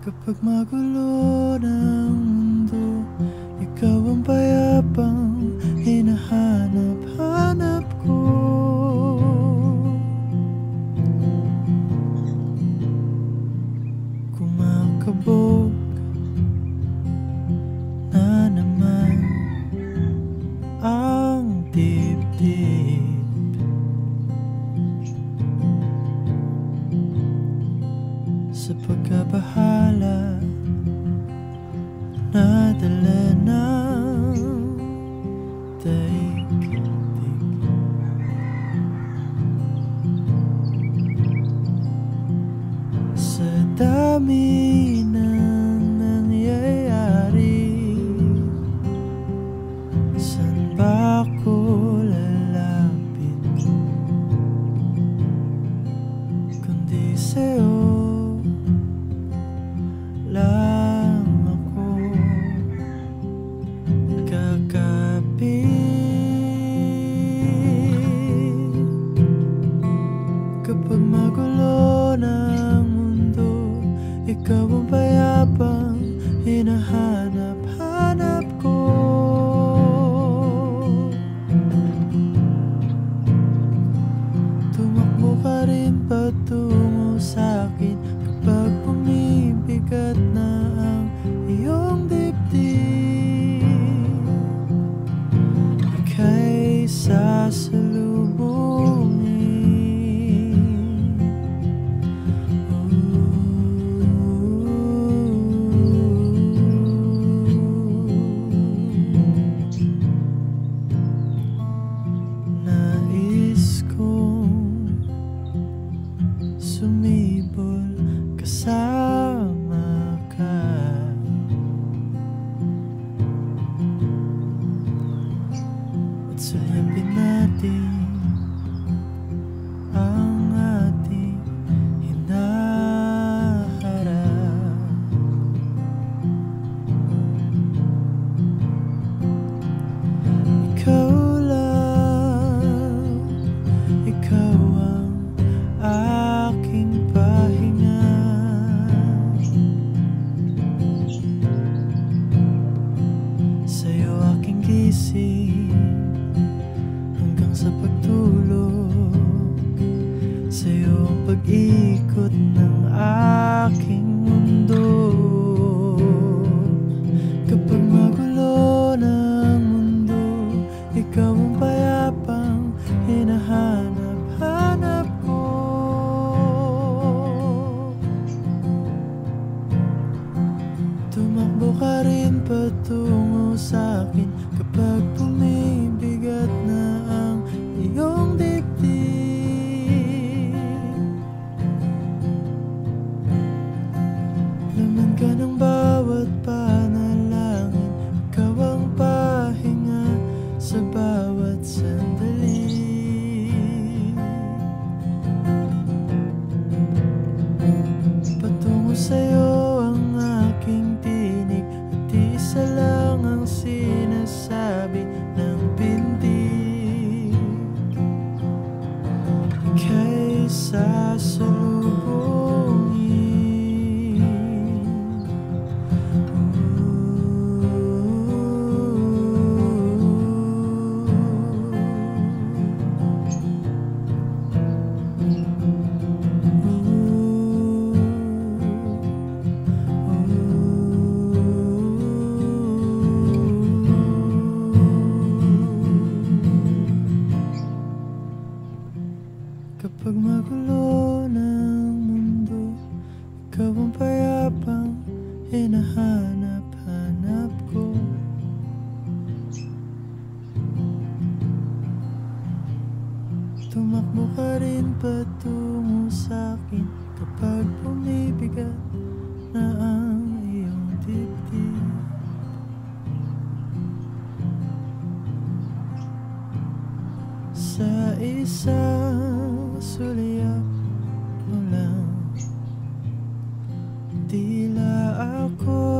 Kapag magulo ng mundo, ikaw ang payapang hinahanap-hanap ko. Kumakabog na naman ang dibdib, sa pagkabahala na dala ng daigdig. Sa dami ng nangyayari, saan ba ako lalapit kundi sa'yo lang ako kakapit. Kapag magulo ng mundo, ikaw ang payapang hinahanap-hanap ko. Tumakbo ka rin patungo sa'kin kapag bumibigat na ang iyong dibdib. Ika'y sasalubungin. Nais kong sumibol kasama ka, at sulyapin natin ang ating hinaharap. Ikaw lang, ikaw ang aking pahinga. Sa'yo aking gising hanggang sa pagtulog. Sa'yo ang pag-ikot ng aking mundo. Kapag magulo ng mundo, ikaw ang payapang hinahanap-hanap ko. Tumakbo ka rin patungo sa'kin kapag bumibigat na ang iyong dibdib. Laman ka ng bawat panalangin, ikaw ang pahinga sa bawat sandali. Patungo sa'yo ang aking tinig, at isa lang ang sinasabi ng bintig. Ika'y sasalubungin. Kapag magulo ng mundo, ikaw ang payapang hinahanap-hanap ko. Tumakbo ka rin patungo sa'kin kapag bumibigat na ang iyong dibdib. Sa isang sulyap mo lang, tila ako